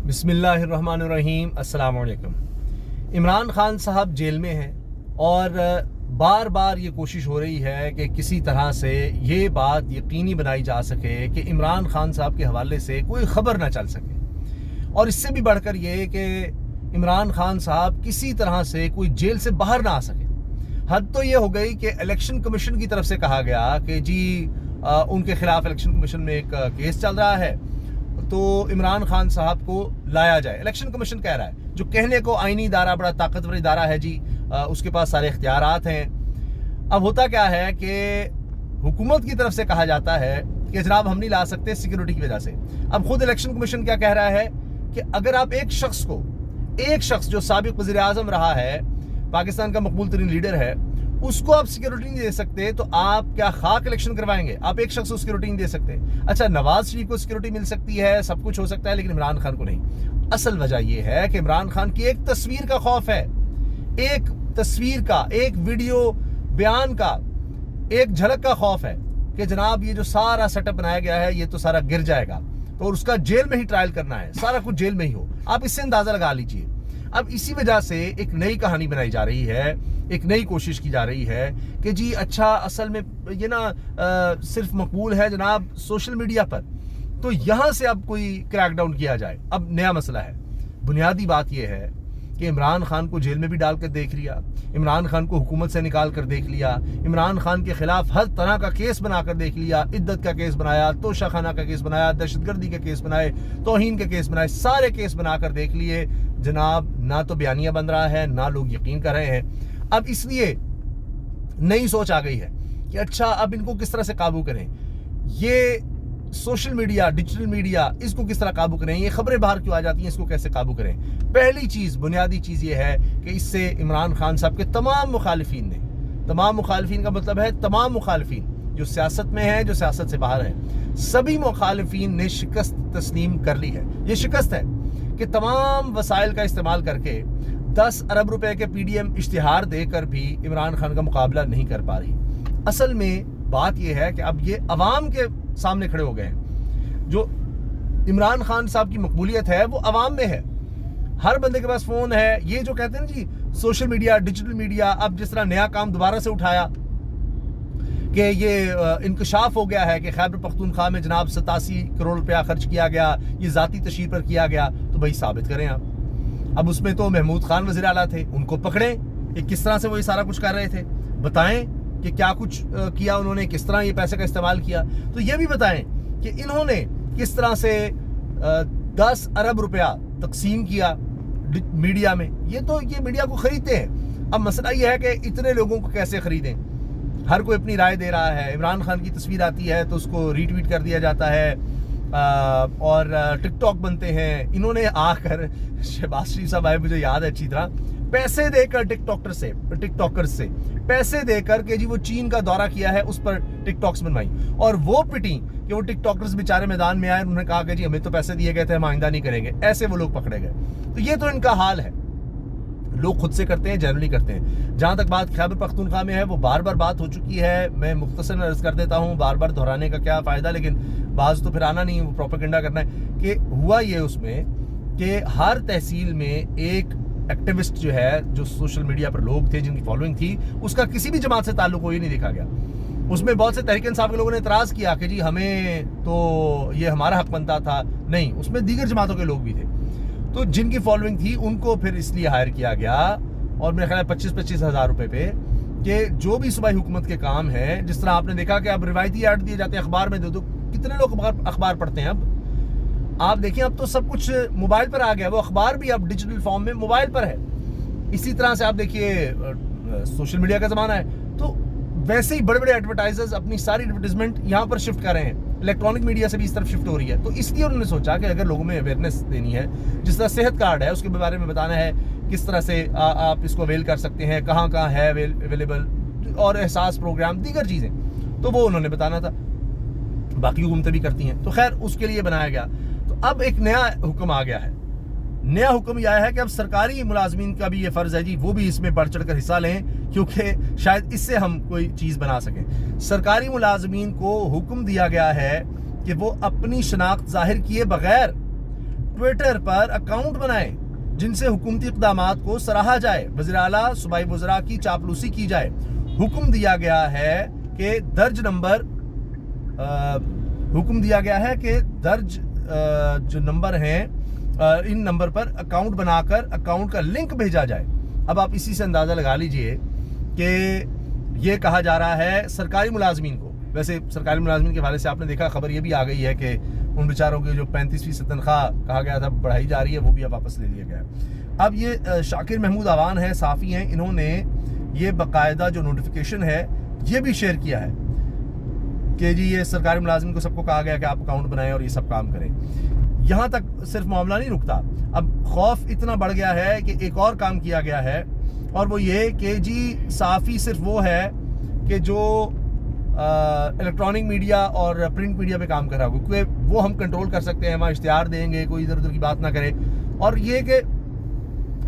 بسم اللہ الرحمن الرحیم۔ السلام علیکم۔ عمران خان صاحب جیل میں ہیں اور بار بار یہ کوشش ہو رہی ہے کہ کسی طرح سے یہ بات یقینی بنائی جا سکے کہ عمران خان صاحب کے حوالے سے کوئی خبر نہ چل سکے، اور اس سے بھی بڑھ کر یہ کہ عمران خان صاحب کسی طرح سے کوئی جیل سے باہر نہ آ سکے۔ حد تو یہ ہو گئی کہ الیکشن کمیشن کی طرف سے کہا گیا کہ جی ان کے خلاف الیکشن کمیشن میں ایک کیس چل رہا ہے تو عمران خان صاحب کو لایا جائے۔ الیکشن کمیشن کہہ رہا ہے، جو کہنے کو آئینی ادارہ بڑا طاقتور ادارہ ہے جی، اس کے پاس سارے اختیارات ہیں۔ اب ہوتا کیا ہے کہ حکومت کی طرف سے کہا جاتا ہے کہ جناب ہم نہیں لا سکتے سیکیورٹی کی وجہ سے۔ اب خود الیکشن کمیشن کیا کہہ رہا ہے کہ اگر آپ ایک شخص جو سابق وزیر اعظم رہا ہے، پاکستان کا مقبول ترین لیڈر ہے، اس کو آپ سیکیورٹی نہیں دے سکتے تو آپ کیا خاک الیکشن کروائیں گے؟ آپ ایک شخص کو سیکیورٹی نہیں دے سکتے۔ اچھا، نواز شریف کو سیکیورٹی مل سکتی ہے، سب کچھ ہو سکتا ہے، لیکن عمران خان کو نہیں۔ اصل وجہ یہ ہے کہ عمران خان کی ایک تصویر کا خوف ہے، ایک تصویر کا، ایک ویڈیو بیان کا، ایک جھلک کا خوف ہے کہ جناب یہ جو سارا سیٹ اپ بنایا گیا ہے یہ تو سارا گر جائے گا، تو اس کا جیل میں ہی ٹرائل کرنا ہے، سارا کچھ جیل میں ہی ہو۔ آپ اس سے اندازہ لگا لیجئے۔ اب اسی وجہ سے ایک نئی کہانی بنائی جا رہی ہے، ایک نئی کوشش کی جا رہی ہے کہ جی اچھا اصل میں یہ نا صرف مقبول ہے جناب سوشل میڈیا پر، تو یہاں سے اب کوئی کریک ڈاؤن کیا جائے۔ اب نیا مسئلہ ہے۔ بنیادی بات یہ ہے کہ عمران خان کو جیل میں بھی ڈال کر دیکھ لیا، عمران خان کو حکومت سے نکال کر دیکھ لیا، عمران خان کے خلاف ہر طرح کا کیس بنا کر دیکھ لیا، عدت کا کیس بنایا، توشہ خانہ کا کیس بنایا، دہشت گردی کے کیس بنائے، توہین کے کیس بنائے، سارے کیس بنا کر دیکھ لیے جناب، نہ تو بیانیہ بن رہا ہے، نہ لوگ یقین کر رہے ہیں۔ اب اس لیے نئی سوچ آ گئی ہے کہ اچھا اب ان کو کس طرح سے قابو کریں، یہ سوشل میڈیا، ڈیجیٹل میڈیا، اس کو کس طرح قابو کریں، یہ خبریں باہر کیوں آ جاتی ہیں، اس کو کیسے قابو کریں۔ پہلی چیز، بنیادی چیز یہ ہے کہ اس سے عمران خان صاحب کے تمام مخالفین کا مطلب ہے تمام مخالفین جو سیاست میں ہیں، جو سیاست سے باہر ہیں، سبھی مخالفین نے شکست تسلیم کر لی ہے۔ یہ شکست ہے کہ تمام وسائل کا استعمال کر کے 10 ارب روپے کے پی ڈی ایم اشتہار دے کر بھی عمران خان کا مقابلہ نہیں کر پا رہی۔ اصل میں بات یہ ہے کہ اب یہ عوام کے سامنے کھڑے ہو گئے ہیں۔ جو عمران خان صاحب کی مقبولیت ہے وہ عوام میں ہے، ہر بندے کے پاس فون ہے۔ یہ جو کہتے ہیں نا جی سوشل میڈیا، ڈیجیٹل میڈیا، اب جس طرح نیا کام دوبارہ سے اٹھایا کہ یہ انکشاف ہو گیا ہے کہ خیبر پختونخوا میں جناب 87 کروڑ روپیہ خرچ کیا گیا، یہ ذاتی تشہیر پر کیا گیا، تو بھائی ثابت کریں آپ۔ اب اس میں تو محمود خان وزیر اعلیٰ تھے، ان کو پکڑیں کہ کس طرح سے وہ یہ سارا کچھ کر رہے تھے، بتائیں کہ کیا کچھ کیا انہوں نے، کس طرح یہ پیسے کا استعمال کیا، تو یہ بھی بتائیں کہ انہوں نے کس طرح سے 10 ارب روپیہ تقسیم کیا میڈیا میں۔ یہ میڈیا کو خریدتے ہیں۔ اب مسئلہ یہ ہے کہ اتنے لوگوں کو کیسے خریدیں، ہر کوئی اپنی رائے دے رہا ہے۔ عمران خان کی تصویر آتی ہے تو اس کو ری ٹویٹ کر دیا جاتا ہے، اور ٹک ٹاک بنتے ہیں۔ انہوں نے آ کر شہباز شریف صاحب آئے، مجھے یاد ہے اچھی طرح، پیسے دے کر ٹک ٹاکر سے پیسے دے کر کہ جی وہ چین کا دورہ کیا ہے، اس پر ٹک ٹاکس بنوائی، اور وہ پٹی کہ وہ ٹک ٹاکرز بیچارے میدان میں آئے، انہوں نے کہا کہ جی ہمیں تو پیسے دیے گئے تھے، ہم آئندہ نہیں کریں گے، ایسے وہ لوگ پکڑے گئے۔ تو یہ تو ان کا حال ہے، لوگ خود سے کرتے ہیں، جنرلی کرتے ہیں۔ جہاں تک بات خیبر پختونخوا میں ہے، وہ بار بار بات ہو چکی ہے، میں مختصر عرض کر دیتا ہوں، بار بار دہرانے کا کیا فائدہ، لیکن بعض تو پھر آنا نہیں، وہ پروپیگنڈا کرنا ہے کہ ہوا یہ اس میں کہ ہر تحصیل میں ایک ایکٹیوسٹ جو ہے، جو سوشل میڈیا پر لوگ تھے جن کی فالوئنگ تھی، اس کا کسی بھی جماعت سے تعلق ہو ہی نہیں دیکھا گیا۔ اس میں بہت سے تحریک انصاف کے لوگوں نے اعتراض کیا کہ جی ہمیں تو یہ ہمارا حق بنتا تھا، نہیں، اس میں دیگر جماعتوں کے لوگ بھی تھے، تو جن کی فالوئنگ تھی ان کو پھر اس لیے ہائر کیا گیا، اور میرے خیال ہے 25-25 ہزار روپے پہ، کہ جو بھی صوبائی حکومت کے کام ہیں، جس طرح آپ نے دیکھا کہ اب روایتی ایڈ دیے جاتے ہیں اخبار میں، دو کتنے لوگ اخبار پڑھتے ہیں اب؟ آپ دیکھیں اب تو سب کچھ موبائل پر آ گیا، وہ اخبار بھی اب ڈیجیٹل فارم میں موبائل پر ہے۔ اسی طرح سے آپ دیکھیے سوشل میڈیا کا زمانہ ہے، تو ویسے ہی بڑے بڑے ایڈورٹائزرز اپنی ساری ایڈورٹائزمنٹ یہاں پر شفٹ کر رہے ہیں، الیکٹرانک میڈیا سے بھی اس طرف شفٹ ہو رہی ہے۔ تو اس لیے انہوں نے سوچا کہ اگر لوگوں میں اویئرنیس دینی ہے، جس طرح صحت کارڈ ہے اس کے بارے میں بتانا ہے، کس طرح سے آپ اس کو اویل کر سکتے ہیں، کہاں ہے اویلیبل، اور احساس پروگرام، دیگر چیزیں، تو وہ انہوں نے بتانا تھا، باقی حکومتیں بھی کرتی ہیں، تو خیر اس کے لیے بنایا گیا۔ تو اب ایک نیا حکم آ گیا ہے۔ نیا حکم یہ ہے کہ اب سرکاری ملازمین کا بھی یہ فرض ہے جی، وہ بھی اس میں بڑھ چڑھ کر حصہ لیں، کیونکہ شاید اس سے ہم کوئی چیز بنا سکیں۔ سرکاری ملازمین کو حکم دیا گیا ہے کہ وہ اپنی شناخت ظاہر کیے بغیر ٹویٹر پر اکاؤنٹ بنائیں جن سے حکومتی اقدامات کو سراہا جائے، وزیر اعلیٰ صوبائی وزراء کی چاپلوسی کی جائے۔ حکم دیا گیا ہے کہ درج جو نمبر ہیں ان نمبر پر اکاؤنٹ بنا کر اکاؤنٹ کا لنک بھیجا جائے۔ اب آپ اسی سے اندازہ لگا لیجئے کہ یہ کہا جا رہا ہے سرکاری ملازمین کو۔ ویسے سرکاری ملازمین کے حوالے سے آپ نے دیکھا خبر یہ بھی آ گئی ہے کہ ان بیچاروں کی جو 35% تنخواہ کہا گیا تھا بڑھائی جا رہی ہے، وہ بھی اب واپس لے لیا گیا ہے۔ اب یہ شاکر محمود آوان ہے، صحافی ہیں، انہوں نے یہ باقاعدہ جو نوٹیفیکیشن ہے یہ بھی شیئر کیا ہے کہ جی یہ سرکاری ملازمین کو سب کو کہا گیا کہ آپ اکاؤنٹ بنائیں اور یہ سب کام کریں۔ یہاں تک صرف معاملہ نہیں رکتا، اب خوف اتنا بڑھ گیا ہے کہ ایک اور کام کیا گیا ہے، اور وہ یہ کہ جی صحافی صرف وہ ہے کہ جو الیکٹرانک میڈیا اور پرنٹ میڈیا پہ کام کر رہا ہو، کیونکہ وہ ہم کنٹرول کر سکتے ہیں، وہاں اشتہار دیں گے، کوئی ادھر ادھر کی بات نہ کرے، اور یہ کہ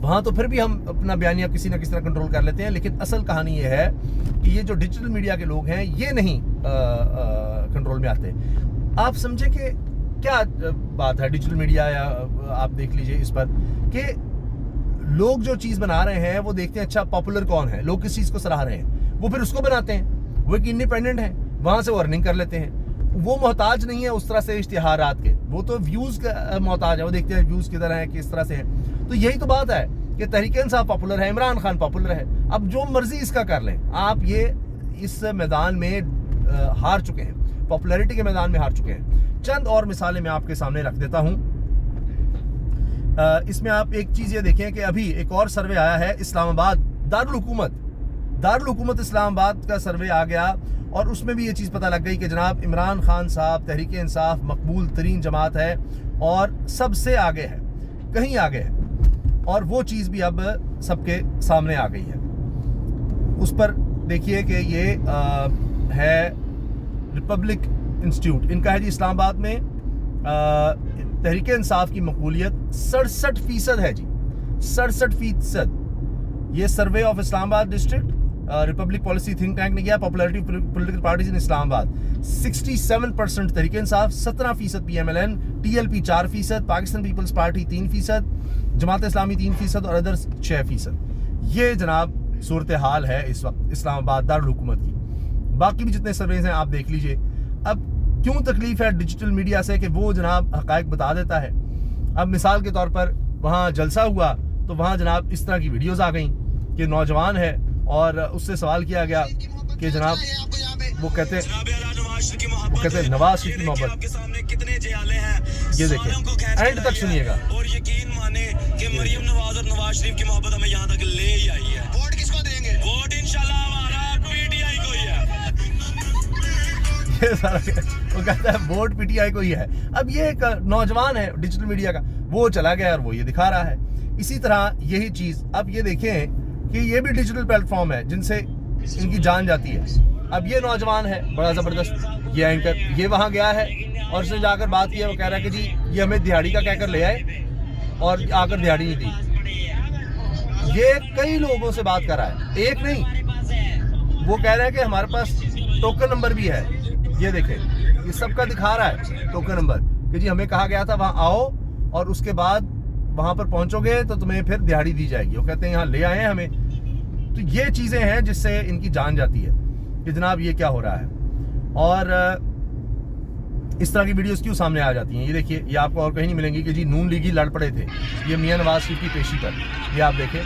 وہاں تو پھر بھی ہم اپنا بیانیہ کسی نہ کسی طرح کنٹرول کر لیتے ہیں۔ لیکن اصل کہانی یہ ہے کہ یہ جو ڈیجیٹل میڈیا کے لوگ ہیں یہ نہیں کنٹرول میں آتے۔ آپ سمجھیں کہ کیا بات ہے ڈیجیٹل میڈیا، یا آپ دیکھ لیجئے اس پر کہ لوگ جو چیز بنا رہے ہیں وہ دیکھتے ہیں اچھا پاپولر کون ہے، لوگ کس چیز کو سراہ رہے ہیں، وہ پھر اس کو بناتے ہیں، وہ ایک انڈیپینڈنٹ ہے، وہاں سے وہ ارننگ کر لیتے ہیں، وہ محتاج نہیں ہے اس طرح سے اشتہارات کے، وہ تو ویوز کا محتاج ہے، وہ دیکھتے ہیں ویوز کدھر ہیں، کس طرح سے ہیں۔ تو یہی تو بات ہے کہ تحریک انصاف پاپولر ہے، عمران خان پاپولر ہے، اب جو مرضی اس کا کر لیں، آپ یہ اس میدان میں ہار چکے ہیں، پاپولیرٹی کے میدان میں ہار چکے ہیں۔ چند اور مثالیں میں آپ کے سامنے رکھ دیتا ہوں۔ اس میں آپ ایک چیز یہ دیکھیں کہ ابھی ایک اور سروے آیا ہے، اسلام آباد دارالحکومت اسلام آباد کا سروے آ گیا، اور اس میں بھی یہ چیز پتہ لگ گئی کہ جناب عمران خان صاحب تحریک انصاف مقبول ترین جماعت ہے اور سب سے آگے ہے، کہیں آگے ہے، اور وہ چیز بھی اب سب کے سامنے آ گئی ہے۔ اس پر دیکھیے کہ یہ ہے ریپبلک انسٹیٹیوٹ، ان کا ہے جی اسلام آباد میں تحریک انصاف کی مقبولیت 67% ہے جی، 67%۔ یہ survey of Islamabad district republic policy think tank نے کیا، popularity political parties in Islamabad 67% Tehreek Insaf, 17% P M L N, T L P 4%، Pakistan Peoples Party 3%، جماعت اسلامی 3% اور ادرس 6%۔ یہ جناب صورتحال ہے اس وقت اسلام آباد دارالحکومت کی۔ باقی بھی جتنے سرویز ہیں آپ دیکھ لیجئے۔ اب کیوں تکلیف ہے ڈیجیٹل میڈیا سے کہ وہ جناب حقائق بتا دیتا ہے۔ اب مثال کے طور پر وہاں جلسہ ہوا تو وہاں جناب اس طرح کی ویڈیوز آ گئیں کہ نوجوان ہے اور اس سے سوال کیا گیا کہ جناب وہ کہتے ہیں نواز شریف کی محبت، یہ دیکھیں اینڈ تک سنیے گا۔ اور یقین مانے کہ مریم نواز اور نواز شریف کی محبت ہمیں یہاں تک لے ہی آئی ہے۔ ووٹ کس کو دیں گے؟ ووٹ انشاءاللہ ہمارا پی ٹی آئی کو ہی ہے۔ وہ کہتا ہے ووٹ پی ٹی آئی کو ہی ہے۔ اب یہ ایک نوجوان ہے ڈیجیٹل میڈیا کا، وہ چلا گیا اور وہ یہ دکھا رہا ہے۔ اسی طرح یہی چیز اب یہ دیکھیں کہ یہ بھی ڈیجیٹل پلیٹ فارم ہے جن سے ان کی جان جاتی ہے۔ اب یہ نوجوان ہے بڑا زبردست، یہ اینکر، یہ وہاں گیا ہے اور اس نے جا کر بات کی ہے، وہ کہہ رہا ہے کہ جی یہ ہمیں دہاڑی کا کہہ کر لے آئے اور آ کر دہاڑی نہیں دی۔ یہ کئی لوگوں سے بات کر رہا ہے، ایک نہیں، وہ کہہ رہا ہے کہ ہمارے پاس ٹوکن نمبر بھی ہے، یہ دیکھیں یہ سب کا دکھا رہا ہے ٹوکن نمبر کہ جی ہمیں کہا گیا تھا وہاں آؤ اور اس کے بعد وہاں پر پہنچو گے تو تمہیں پھر دہاڑی دی جائے گی۔ وہ کہتے ہیں یہاں لے آئے ہیں ہمیں۔ تو یہ چیزیں ہیں جس سے ان کی جان جاتی ہے کہ جناب یہ کیا ہو رہا ہے، اور اس طرح کی ویڈیوز کیوں سامنے آ جاتی ہیں۔ یہ دیکھیے یہ آپ کو اور کہیں نہیں ملیں گی کہ جی نون لیگی لڑ پڑے تھے، یہ میاں نواز شریف کی پیشی پر، یہ آپ دیکھیں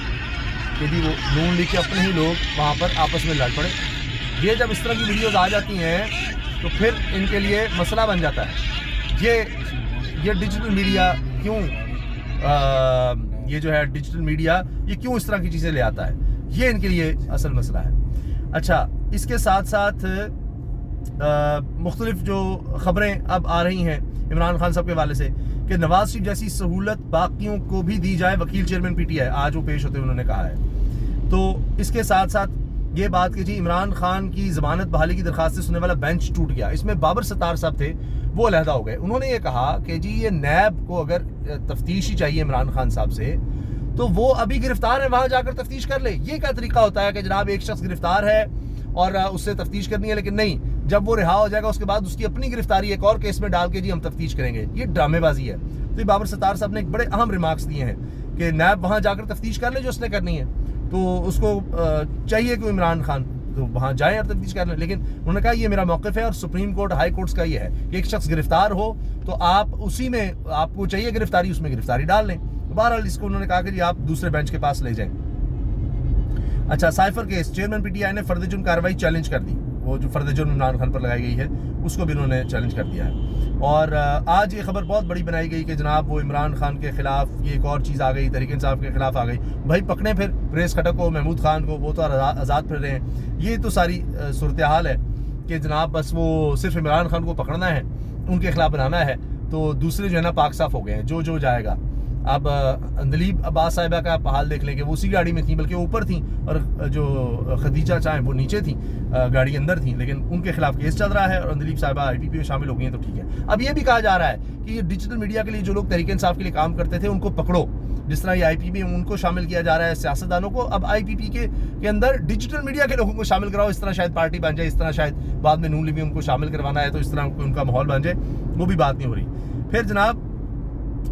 کہ جی وہ نون لیگ کے اپنے ہی لوگ وہاں پر آپس میں لڑ پڑے۔ یہ جب اس طرح کی ویڈیوز آ جاتی ہیں تو پھر ان کے لیے مسئلہ بن جاتا ہے۔ یہ ڈیجیٹل میڈیا کیوں یہ جو ہے ڈیجیٹل میڈیا یہ کیوں اس طرح کی چیزیں لے آتا ہے، یہ ان کے لیے اصل مسئلہ ہے۔ اچھا، اس کے ساتھ ساتھ مختلف جو خبریں اب آ رہی ہیں عمران خان صاحب کے حوالے سے کہ نواز شریف جیسی سہولت باقیوں کو بھی دی جائے، وکیل چیئرمین پی ٹی آئی آج وہ پیش ہوتے انہوں نے کہا ہے۔ تو اس کے ساتھ ساتھ یہ بات کہ جی عمران خان کی ضمانت بحالی کی درخواست سے سننے والا بینچ ٹوٹ گیا، اس میں بابر ستار صاحب تھے وہ علیحدہ ہو گئے۔ انہوں نے یہ کہا کہ جی یہ نیب کو اگر تفتیش ہی چاہیے عمران خان صاحب سے تو وہ ابھی گرفتار ہے، وہاں جا کر تفتیش کر لے۔ یہ کیا طریقہ ہوتا ہے کہ جناب ایک شخص گرفتار ہے اور اس سے تفتیش کرنی ہے، لیکن نہیں، جب وہ رہا ہو جائے گا اس کے بعد اس کی اپنی گرفتاری ایک اور کیس میں ڈال کے جی ہم تفتیش کریں گے، یہ ڈرامے بازی ہے۔ تو یہ بابر ستار صاحب نے ایک بڑے اہم ریمارکس دیے ہیں کہ نیب وہاں جا کر تفتیش کر لے جو اس نے کرنی ہے، تو اس کو چاہیے کہ عمران خان تو وہاں جائیں اور تفتیش کر لیں، لیکن انہوں نے کہا یہ میرا موقف ہے اور سپریم کورٹ ہائی کورٹس کا یہ ہے کہ ایک شخص گرفتار ہو تو آپ اسی میں آپ کو چاہیے گرفتاری، اس میں گرفتاری ڈال لیں۔ بہرحال اس کو انہوں نے کہا کہ جی آپ دوسرے بینچ کے پاس لے جائیں۔ اچھا، cipher case, chairman P T I نے فرد جرم کارروائی چیلنج کر دی، وہ جو فرد جرم عمران خان پر لگائی گئی ہے اس کو بھی انہوں نے چیلنج کر دیا ہے۔ اور آج یہ خبر بہت بڑی بنائی گئی کہ جناب وہ عمران خان کے خلاف یہ ایک اور چیز آ گئی، تحریک انصاف کے خلاف آ گئی، بھائی پکڑیں پھر پریس کھٹک کو، محمود خان کو، وہ تو آزاد پھر رہے ہیں۔ یہ تو ساری صورتحال ہے کہ جناب بس وہ صرف عمران خان کو پکڑنا ہے، ان کے خلاف بنانا ہے، تو دوسرے جو ہے نا پاک صاف ہو گئے ہیں، جو جائے گا۔ اب اندلیب عباس صاحبہ کا آپ حال دیکھ لیں کہ وہ اسی گاڑی میں تھیں، بلکہ وہ اوپر تھیں اور جو خدیجہ چاہیں وہ نیچے تھیں، گاڑی اندر تھیں، لیکن ان کے خلاف کیس چل رہا ہے اور اندلیب صاحبہ آئی پی پی میں شامل ہو گئی ہیں، تو ٹھیک ہے۔ اب یہ بھی کہا جا رہا ہے کہ یہ ڈیجیٹل میڈیا کے لیے جو لوگ تحریک انصاف کے لیے کام کرتے تھے ان کو پکڑو، جس طرح یہ آئی پی پی میں ان کو شامل کیا جا رہا ہے سیاستدانوں کو، اب آئی پی پی کے اندر ڈیجیٹل میڈیا کے لوگوں کو شامل کراؤ، اس طرح شاید پارٹی بن جائے، اس طرح شاید بعد میں نون لیگ میں ان کو شامل کروانا ہے تو اس طرح ان کا ماحول بن جائے، وہ بھی بات نہیں ہو رہی۔ پھر جناب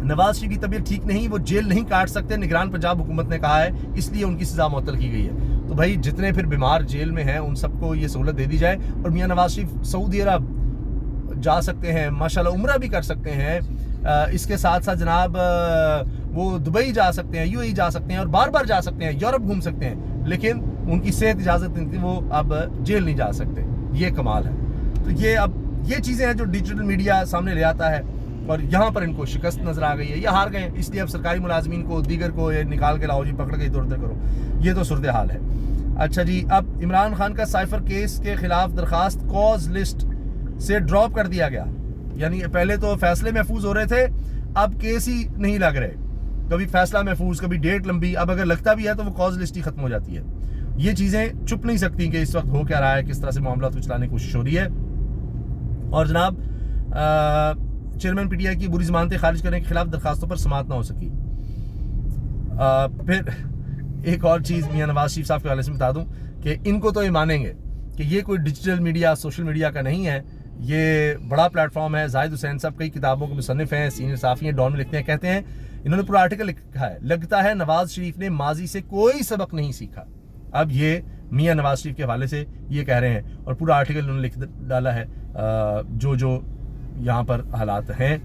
نواز شریف کی طبیعت ٹھیک نہیں، وہ جیل نہیں کاٹ سکتے، نگران پنجاب حکومت نے کہا ہے، اس لیے ان کی سزا معطل کی گئی ہے۔ تو بھائی جتنے پھر بیمار جیل میں ہیں ان سب کو یہ سہولت دے دی جائے، اور میاں نواز شریف سعودی عرب جا سکتے ہیں، ماشاءاللہ عمرہ بھی کر سکتے ہیں، اس کے ساتھ ساتھ جناب وہ دبئی جا سکتے ہیں، یو اے جا سکتے ہیں اور بار بار جا سکتے ہیں، یورپ گھوم سکتے ہیں، لیکن ان کی صحت اجازت نہیں تھی، وہ اب جیل نہیں جا سکتے۔ یہ کمال ہے۔ تو یہ چیزیں ہیں جو ڈیجیٹل میڈیا سامنے لے آتا ہے، اور یہاں پر ان کو شکست نظر آ گئی ہے، یہ ہار گئے ہیں، اس لیے اب سرکاری ملازمین کو دیگر کو یہ نکال کے لاؤ جی، پکڑ کے ادھر ادھر کرو، یہ تو صورتحال ہے۔ اچھا جی، اب عمران خان کا سائفر کیس کے خلاف درخواست کاز لسٹ سے ڈراپ کر دیا گیا، یعنی پہلے تو فیصلے محفوظ ہو رہے تھے، اب کیس ہی نہیں لگ رہے، کبھی فیصلہ محفوظ، کبھی ڈیٹ لمبی، اب اگر لگتا بھی ہے تو وہ کاز لسٹ ہی ختم ہو جاتی ہے۔ یہ چیزیں چھپ نہیں سکتی کہ اس وقت ہو کیا رہا ہے، کس طرح سے معاملات کو چلانے کی کوشش ہو رہی ہے۔ اور جناب چیئرمین پی ٹی آئی کی بری ضمانتیں خارج کرنے کے خلاف درخواستوں پر سماعت نہ ہو سکی۔ پھر ایک اور چیز میاں نواز شریف صاحب کے حوالے سے بتا دوں کہ ان کو تو یہ مانیں گے کہ یہ کوئی ڈیجیٹل میڈیا، سوشل میڈیا کا نہیں ہے، یہ بڑا پلیٹ فارم ہے۔ زاہد حسین صاحب کئی کتابوں کے مصنف ہیں، سینئر صحافی ہیں، ڈان میں لکھتے ہیں، کہتے ہیں انہوں نے پورا آرٹیکل لکھا ہے، لگتا ہے نواز شریف نے ماضی سے کوئی سبق نہیں سیکھا۔ اب یہ میاں نواز شریف کے حوالے سے یہ کہہ رہے ہیں، اور پورا آرٹیکل انہوں نے لکھ ڈالا ہے، جو یہاں پر حالات ہیں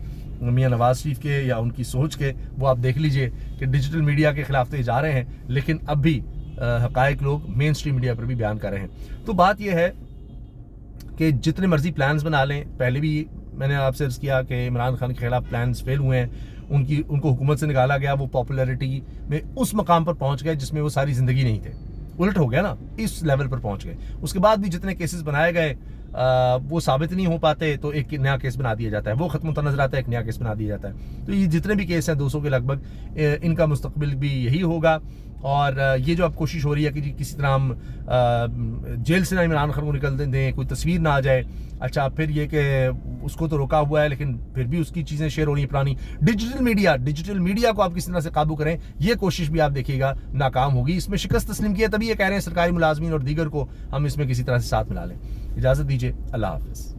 میاں نواز شریف کے یا ان کی سوچ کے، وہ آپ دیکھ لیجئے کہ ڈیجیٹل میڈیا کے خلاف تو یہ جا رہے ہیں، لیکن اب بھی حقائق لوگ مین سٹریم میڈیا پر بھی بیان کر رہے ہیں۔ تو بات یہ ہے کہ جتنے مرضی پلانز بنا لیں، پہلے بھی میں نے آپ سے عرض کیا کہ عمران خان کے خلاف پلانز فیل ہوئے ہیں، ان کو حکومت سے نکالا گیا، وہ پاپولیرٹی میں اس مقام پر پہنچ گئے جس میں وہ ساری زندگی نہیں تھے، الٹ ہو گیا نا، اس لیول پر پہنچ گئے۔ اس کے بعد بھی جتنے کیسز بنائے گئے وہ ثابت نہیں ہو پاتے تو ایک نیا کیس بنا دیا جاتا ہے، وہ ختم ہوتا نظر آتا ہے، ایک نیا کیس بنا دیا جاتا ہے۔ تو یہ جتنے بھی کیس ہیں 200 کے لگ بھگ، ان کا مستقبل بھی یہی ہوگا۔ اور یہ جو اب کوشش ہو رہی ہے کہ جی کسی طرح ہم جیل سے نہ عمران خان کو نکل دیں، کوئی تصویر نہ آ جائے، اچھا پھر یہ کہ اس کو تو روکا ہوا ہے لیکن پھر بھی اس کی چیزیں شیئر ہو رہی ہیں پرانی۔ ڈیجیٹل میڈیا کو آپ کس طرح سے قابو کریں، یہ کوشش بھی آپ دیکھیے گا ناکام ہوگی۔ اس میں شکست تسلیم کی ہے، تبھی یہ کہہ رہے ہیں سرکاری ملازمین اور دیگر کو ہم اس میں کسی طرح سے ساتھ ملا لیں۔ اجازت دیجیے، اللہ حافظ۔